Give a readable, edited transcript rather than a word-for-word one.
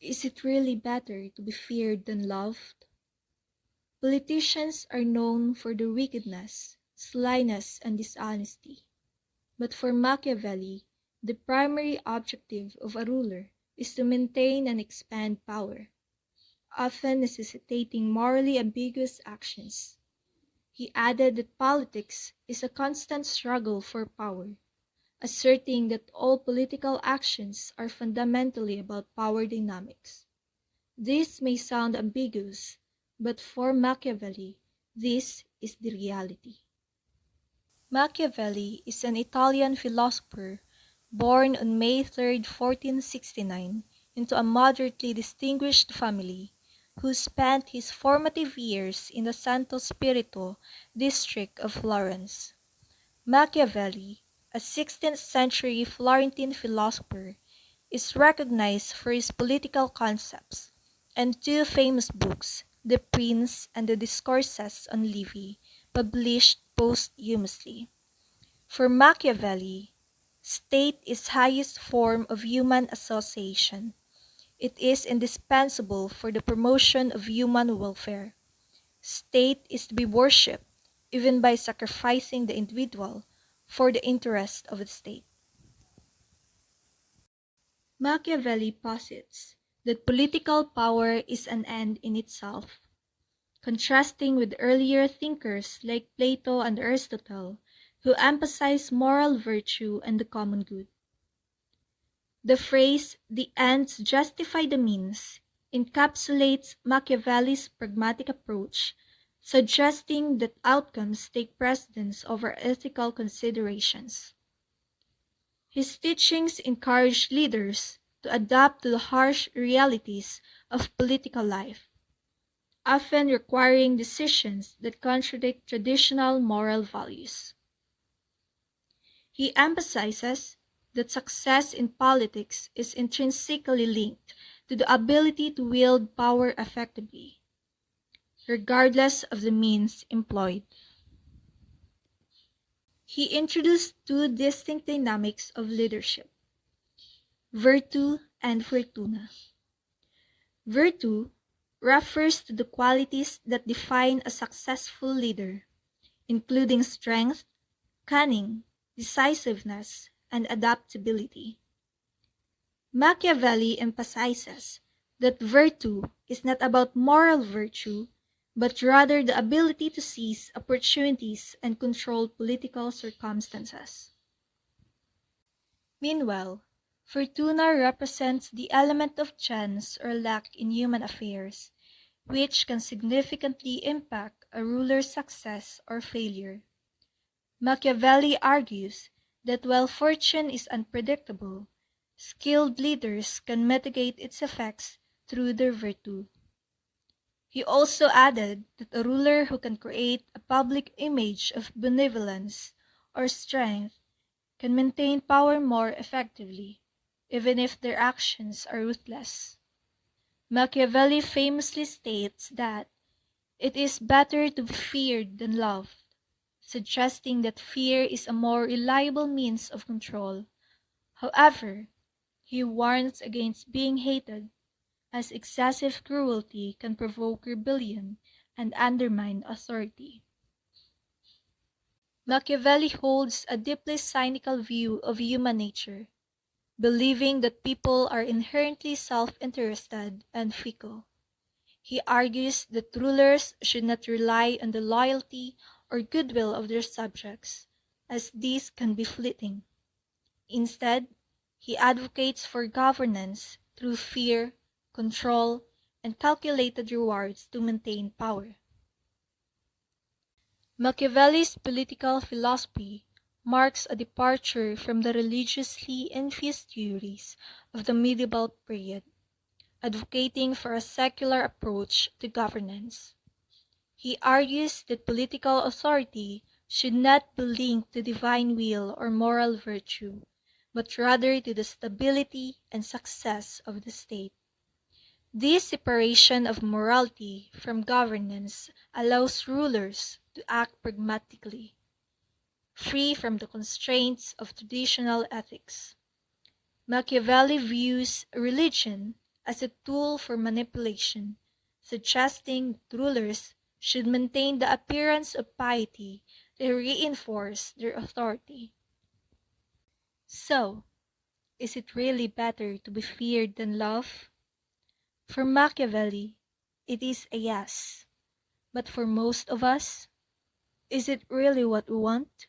Is it really better to be feared than loved? Politicians are known for their wickedness, slyness, and dishonesty. But for Machiavelli, the primary objective of a ruler is to maintain and expand power, often necessitating morally ambiguous actions. He added that politics is a constant struggle for power, asserting that all political actions are fundamentally about power dynamics. This may sound ambiguous, but for Machiavelli, this is the reality. Machiavelli is an Italian philosopher born on May 3, 1469, into a moderately distinguished family, who spent his formative years in the Santo Spirito district of Florence. Machiavelli, a 16th-century Florentine philosopher, is recognized for his political concepts, and two famous books, The Prince and the Discourses on Livy, published posthumously. For Machiavelli, state is highest form of human association. It is indispensable for the promotion of human welfare. State is to be worshipped, even by sacrificing the individual for the interest of the state. Machiavelli posits that political power is an end in itself, contrasting with earlier thinkers like Plato and Aristotle, who emphasize moral virtue and the common good. The phrase, "the ends justify the means," encapsulates Machiavelli's pragmatic approach, suggesting that outcomes take precedence over ethical considerations. His teachings encourage leaders to adapt to the harsh realities of political life, often requiring decisions that contradict traditional moral values. He emphasizes that success in politics is intrinsically linked to the ability to wield power effectively, regardless of the means employed. He introduced two distinct dynamics of leadership: virtue and fortuna. Virtue refers to the qualities that define a successful leader, including strength, cunning, decisiveness, and adaptability. Machiavelli emphasizes that virtue is not about moral virtue, but rather the ability to seize opportunities and control political circumstances. Meanwhile, fortuna represents the element of chance or luck in human affairs, which can significantly impact a ruler's success or failure. Machiavelli argues that while fortune is unpredictable, skilled leaders can mitigate its effects through their virtue. He also added that a ruler who can create a public image of benevolence or strength can maintain power more effectively, even if their actions are ruthless. Machiavelli famously states that it is better to be feared than loved, suggesting that fear is a more reliable means of control. However, he warns against being hated, as excessive cruelty can provoke rebellion and undermine authority. Machiavelli holds a deeply cynical view of human nature, believing that people are inherently self-interested and fickle. He argues that rulers should not rely on the loyalty or goodwill of their subjects, as these can be fleeting. Instead, he advocates for governance through fear, control, and calculated rewards to maintain power. Machiavelli's political philosophy marks a departure from the religiously infused theories of the medieval period, advocating for a secular approach to governance. He argues that political authority should not be linked to divine will or moral virtue, but rather to the stability and success of the state. This separation of morality from governance allows rulers to act pragmatically, free from the constraints of traditional ethics. Machiavelli views religion as a tool for manipulation, suggesting that rulers should maintain the appearance of piety to reinforce their authority. So, is it really better to be feared than loved? For Machiavelli, it is a yes. But for most of us, is it really what we want?